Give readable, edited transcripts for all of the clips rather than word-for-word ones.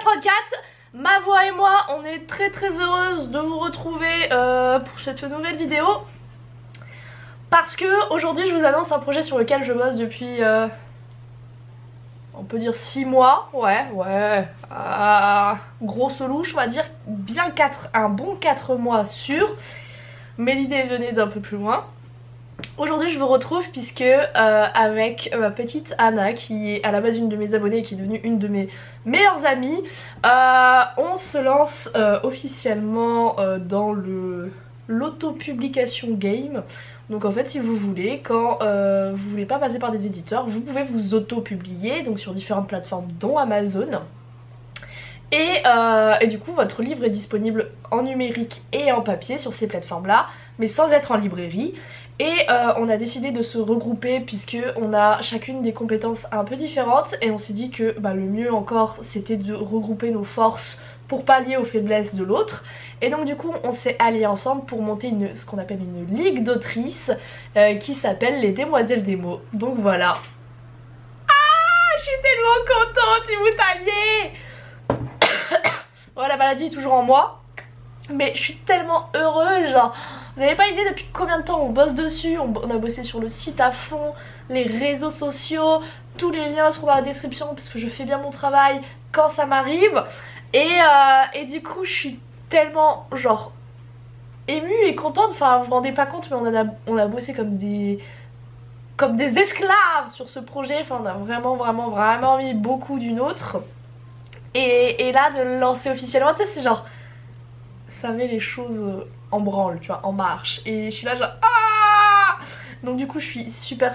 34. Ma voix et moi, on est très heureuse de vous retrouver pour cette nouvelle vidéo. Parce que aujourd'hui je vous annonce un projet sur lequel je bosse depuis on peut dire 6 mois. Grosse louche, on va dire bien un bon 4 mois sûr. Mais l'idée venait d'un peu plus loin. Aujourd'hui je vous retrouve puisque avec ma petite Anna, qui est à la base une de mes abonnées et qui est devenue une de mes meilleures amies, on se lance officiellement dans l'autopublication game. Donc en fait si vous voulez, quand vous voulez pas passer par des éditeurs, vous pouvez vous auto-publier donc sur différentes plateformes dont Amazon. Et du coup votre livre est disponible en numérique et en papier sur ces plateformes là, mais sans être en librairie. Et on a décidé de se regrouper puisque on a chacune des compétences un peu différentes et on s'est dit que le mieux encore c'était de regrouper nos forces pour pallier aux faiblesses de l'autre. Et donc du coup on s'est alliés ensemble pour monter ce qu'on appelle une ligue d'autrices qui s'appelle les Demoiselles des mots. Donc voilà. Ah, je suis tellement contente si vous saviez. Bon, la maladie est toujours en moi, mais je suis tellement heureuse, genre vous n'avez pas idée depuis combien de temps on bosse dessus. On a bossé sur le site à fond, les réseaux sociaux, tous les liens seront dans la description parce que je fais bien mon travail quand ça m'arrive. Et du coup je suis tellement genre émue et contente, enfin vous vous rendez pas compte mais on a bossé comme des esclaves sur ce projet, enfin on a vraiment mis beaucoup d'une autre. Et là de le lancer officiellement, tu sais c'est genre ça met les choses en branle, tu vois, en marche. Et je suis là genre ah. Donc du coup je suis super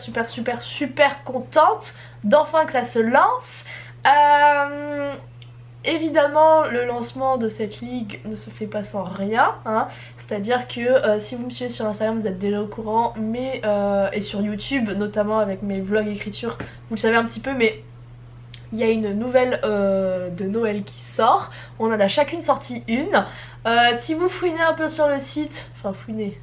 contente d'enfin que ça se lance. Évidemment le lancement de cette ligue ne se fait pas sans rien, hein. C'est à dire que si vous me suivez sur Instagram vous êtes déjà au courant, mais et sur YouTube notamment avec mes vlogs écriture vous le savez un petit peu, mais il y a une nouvelle de Noël qui sort. On en a chacune sorti une. Si vous fouinez un peu sur le site, enfin fouinez,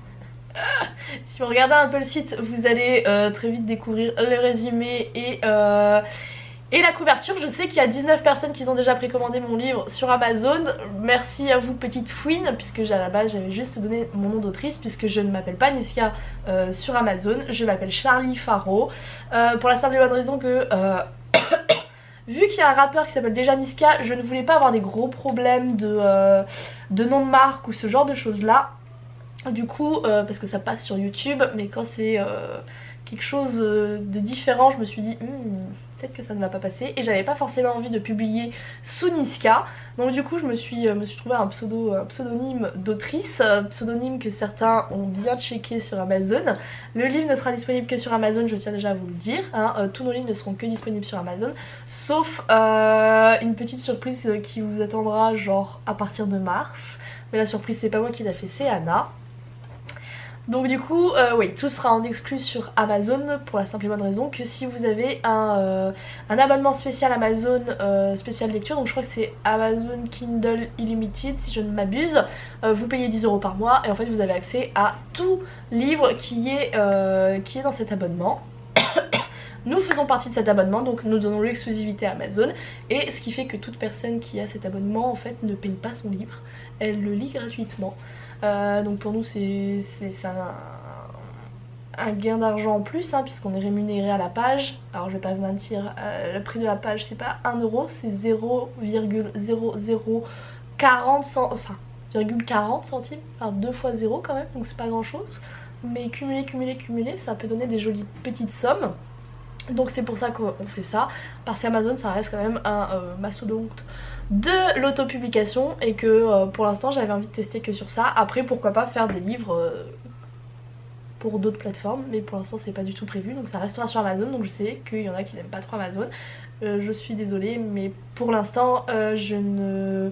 si vous regardez un peu le site, vous allez très vite découvrir le résumé et la couverture. Je sais qu'il y a 19 personnes qui ont déjà précommandé mon livre sur Amazon. Merci à vous petite fouine, puisque à la base j'avais juste donné mon nom d'autrice, puisque je ne m'appelle pas Niska sur Amazon, je m'appelle Charlie Faro. Pour la simple et bonne raison que vu qu'il y a un rappeur qui s'appelle déjà Niska, je ne voulais pas avoir des gros problèmes de nom de marque ou ce genre de choses là. Du coup, parce que ça passe sur YouTube, mais quand c'est quelque chose de différent, je me suis dit peut-être que ça ne va pas passer. Et j'avais pas forcément envie de publier sous Niska. Donc du coup je me suis trouvé un pseudonyme d'autrice, pseudonyme que certains ont bien checké sur Amazon. Le livre ne sera disponible que sur Amazon, je tiens déjà à vous le dire, hein. Tous nos livres ne seront que disponibles sur Amazon, sauf une petite surprise qui vous attendra genre à partir de mars. Mais la surprise c'est pas moi qui l'a fait, c'est Anna. Donc du coup, oui, tout sera en exclu sur Amazon pour la simple et bonne raison que si vous avez un abonnement spécial Amazon, spécial lecture, donc je crois que c'est Amazon Kindle Unlimited si je ne m'abuse, vous payez 10 € par mois et en fait vous avez accès à tout livre qui est dans cet abonnement. Nous faisons partie de cet abonnement, donc nous donnons l'exclusivité à Amazon, et ce qui fait que toute personne qui a cet abonnement en fait ne paye pas son livre, elle le lit gratuitement. Donc pour nous c'est un gain d'argent en plus, hein, puisqu'on est rémunéré à la page. Alors je vais pas vous mentir, le prix de la page c'est pas 1 €, c'est 0,0040 centimes, enfin 2 fois 0 quand même, donc c'est pas grand chose. Mais cumuler, ça peut donner des jolies petites sommes. Donc c'est pour ça qu'on fait ça, parce qu'Amazon ça reste quand même un mastodonte de l'autopublication et que pour l'instant j'avais envie de tester que sur ça. Après pourquoi pas faire des livres pour d'autres plateformes, mais pour l'instant c'est pas du tout prévu, donc ça restera sur Amazon. Donc je sais qu'il y en a qui n'aiment pas trop Amazon, je suis désolée, mais pour l'instant je ne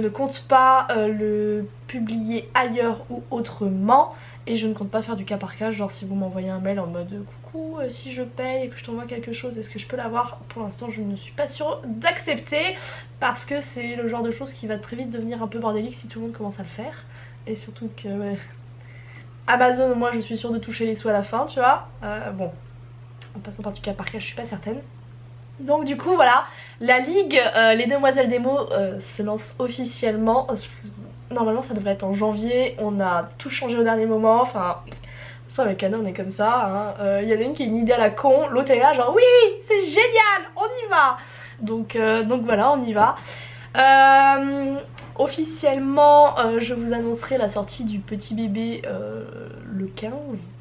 compte pas le publier ailleurs ou autrement. Et je ne compte pas faire du cas par cas, genre si vous m'envoyez un mail en mode coucou, si je paye et que je t'envoie quelque chose, est-ce que je peux l'avoir? Pour l'instant je ne suis pas sûre d'accepter, parce que c'est le genre de choses qui va très vite devenir un peu bordélique si tout le monde commence à le faire. Et surtout que Amazon, moi je suis sûre de toucher les sous à la fin, tu vois. Bon, en passant par du cas par cas je suis pas certaine. Donc du coup voilà, La ligue, les Demoiselles démo se lance officiellement. Normalement ça devrait être en janvier, on a tout changé au dernier moment, enfin... Ça avec Anna on est comme ça, hein. Y en a une qui a une idée à la con, l'autre est là genre oui c'est génial, on y va. Donc voilà, on y va. Officiellement je vous annoncerai la sortie du petit bébé le 15,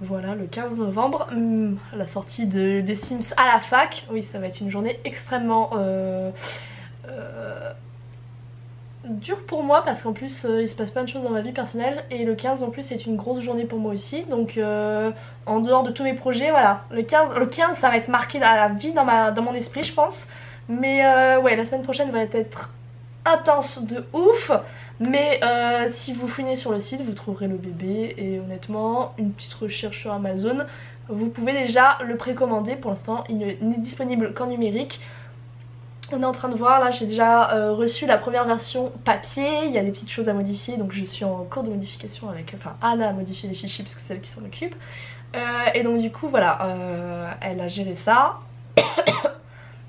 voilà le 15 novembre, la sortie des Sims à la fac. Oui ça va être une journée extrêmement dur pour moi parce qu'en plus il se passe plein de choses dans ma vie personnelle et le 15 en plus c'est une grosse journée pour moi aussi, donc en dehors de tous mes projets voilà le 15 ça va être marqué à la vie dans mon esprit je pense, mais ouais la semaine prochaine va être intense de ouf, mais si vous fouinez sur le site vous trouverez le bébé et honnêtement une petite recherche sur Amazon vous pouvez déjà le précommander. Pour l'instant il n'est disponible qu'en numérique. On est en train de voir, là j'ai déjà reçu la première version papier, il y a des petites choses à modifier donc je suis en cours de modification avec, enfin Anna a modifié les fichiers parce que c'est elle qui s'en occupe. Et donc du coup voilà, elle a géré ça.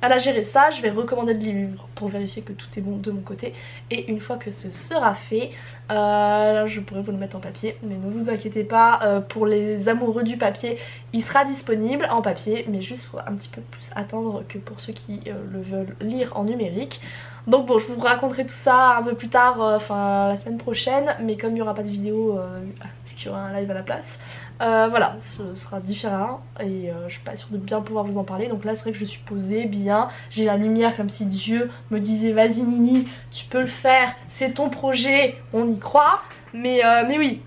Elle a géré ça, je vais recommander le livre pour vérifier que tout est bon de mon côté. Et une fois que ce sera fait, là je pourrais vous le mettre en papier. Mais ne vous inquiétez pas, pour les amoureux du papier, il sera disponible en papier. Mais juste il faudra un petit peu plus attendre que pour ceux qui le veulent lire en numérique. Donc bon, je vous raconterai tout ça un peu plus tard, enfin la semaine prochaine. Mais comme il n'y aura pas de vidéo, vu qu'il y aura un live à la place, voilà, ce sera différent et je suis pas sûre de bien pouvoir vous en parler. Donc là c'est vrai que je suis posée bien, j'ai la lumière comme si Dieu me disait vas-y Nini tu peux le faire, c'est ton projet, on y croit. Mais oui,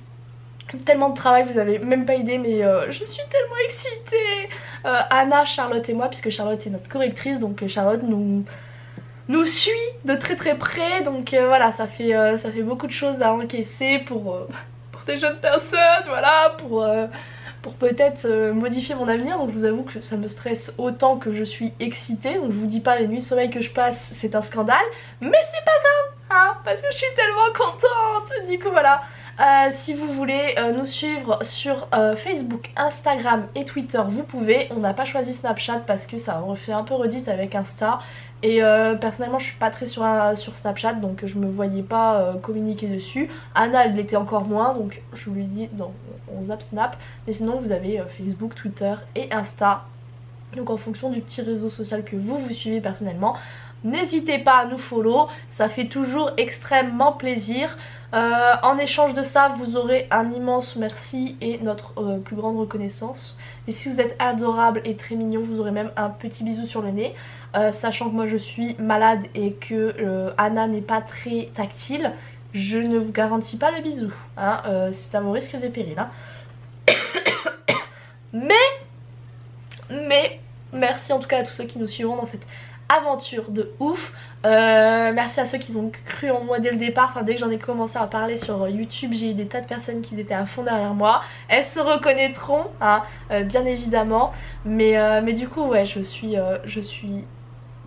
tellement de travail, vous avez même pas idée, mais je suis tellement excitée. Anna, Charlotte et moi, puisque Charlotte est notre correctrice, donc Charlotte nous suit de très très près, donc voilà, ça fait beaucoup de choses à encaisser pour des jeunes personnes, voilà, pour peut-être modifier mon avenir. Donc je vous avoue que ça me stresse autant que je suis excitée, donc je vous dis pas les nuits de sommeil que je passe, c'est un scandale, mais c'est pas grave, hein, parce que je suis tellement contente. Du coup voilà, si vous voulez nous suivre sur Facebook, Instagram et Twitter, vous pouvez. On n'a pas choisi Snapchat parce que ça refait un peu redite avec Insta. Et personnellement je suis pas très sur Snapchat, donc je me voyais pas communiquer dessus. Anna elle l'était encore moins, donc je lui dis non, on zappe Snap. Mais sinon vous avez Facebook, Twitter et Insta. Donc en fonction du petit réseau social que vous suivez personnellement, n'hésitez pas à nous follow, ça fait toujours extrêmement plaisir. En échange de ça vous aurez un immense merci et notre plus grande reconnaissance. Et si vous êtes adorable et très mignon, vous aurez même un petit bisou sur le nez. Sachant que moi je suis malade et que Anna n'est pas très tactile, je ne vous garantis pas le bisou, hein, c'est à vos risques et périls, hein. mais merci en tout cas à tous ceux qui nous suivront dans cette aventure de ouf. Merci à ceux qui ont cru en moi dès le départ. Enfin, dès que j'en ai commencé à parler sur YouTube, j'ai eu des tas de personnes qui étaient à fond derrière moi. Elles se reconnaîtront, hein, bien évidemment. Mais du coup ouais, je suis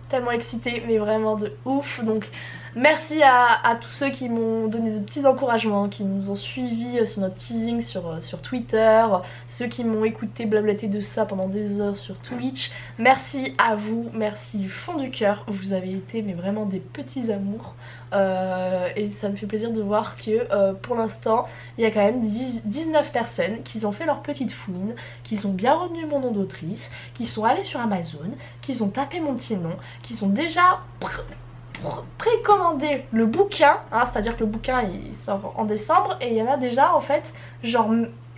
tellement excitée, mais vraiment de ouf. Donc merci à tous ceux qui m'ont donné de petits encouragements, qui nous ont suivis sur notre teasing sur Twitter, ceux qui m'ont écouté blablater de ça pendant des heures sur Twitch. Merci à vous, merci du fond du cœur, vous avez été mais vraiment des petits amours. Et ça me fait plaisir de voir que pour l'instant il y a quand même 19 personnes qui ont fait leur petite fouine, qui ont bien retenu mon nom d'autrice, qui sont allées sur Amazon, qui ont tapé mon petit nom, qui ont déjà précommandé le bouquin, hein, c'est à dire que le bouquin il sort en décembre et il y en a déjà en fait genre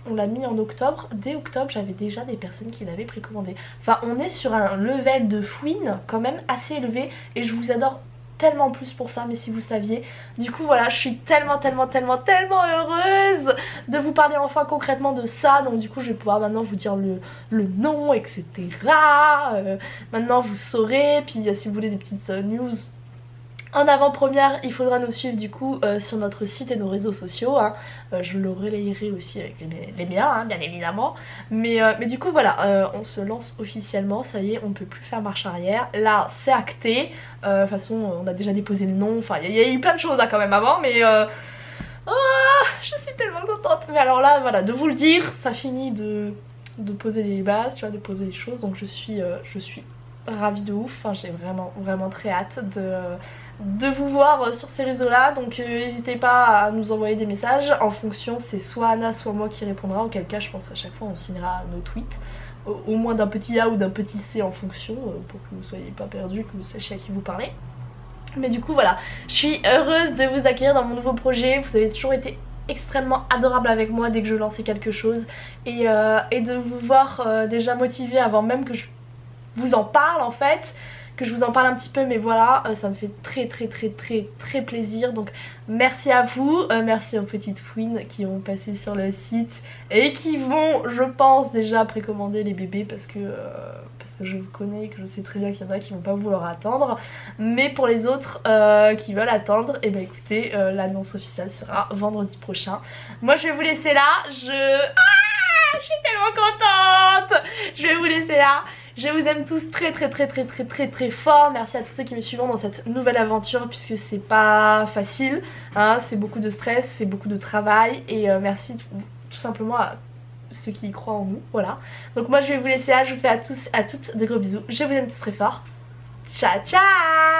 on l'a mis en octobre, dès octobre j'avais déjà des personnes qui l'avaient précommandé. Enfin on est sur un level de fouine quand même assez élevé et je vous adore tellement plus pour ça, mais si vous saviez. Du coup voilà, je suis tellement heureuse de vous parler enfin concrètement de ça. Donc du coup je vais pouvoir maintenant vous dire le nom, etc. Maintenant vous saurez. Puis si vous voulez des petites news en avant-première, il faudra nous suivre du coup sur notre site et nos réseaux sociaux, hein. Je le relayerai aussi avec les miens, hein, bien évidemment. Mais du coup voilà, on se lance officiellement, ça y est, on ne peut plus faire marche arrière. Là c'est acté, de toute façon on a déjà déposé le nom, enfin il y a eu plein de choses hein, quand même avant, mais je suis tellement contente. Mais alors là voilà, de vous le dire, ça finit de poser les bases, tu vois, de poser les choses, donc je suis ravie de ouf, enfin, j'ai vraiment très hâte de vous voir sur ces réseaux là, donc n'hésitez pas à nous envoyer des messages. En fonction, c'est soit Anna soit moi qui répondra, auquel cas je pense qu'à chaque fois on signera nos tweets, au moins d'un petit A ou d'un petit C en fonction, pour que vous soyez pas perdus, que vous sachiez à qui vous parlez. Mais du coup voilà, je suis heureuse de vous accueillir dans mon nouveau projet. Vous avez toujours été extrêmement adorable avec moi dès que je lançais quelque chose, et de vous voir déjà motivée avant même que je vous en parle en fait, que je vous en parle un petit peu, mais voilà, ça me fait très plaisir. Donc merci à vous, merci aux petites fouines qui vont passer sur le site et qui vont, je pense, déjà précommander les bébés parce que je vous connais et que je sais très bien qu'il y en a qui vont pas vouloir attendre. Mais pour les autres qui veulent attendre, et ben écoutez, l'annonce officielle sera vendredi prochain. Moi je vais vous laisser là, je suis tellement contente. Je vais vous laisser là. Je vous aime tous très fort. Merci à tous ceux qui me suivent dans cette nouvelle aventure, puisque c'est pas facile, hein, c'est beaucoup de stress, c'est beaucoup de travail, et merci tout simplement à ceux qui y croient en nous, voilà. Donc moi je vais vous laisser là, je vous fais à tous, à toutes de gros bisous, je vous aime tous très fort. Ciao ciao.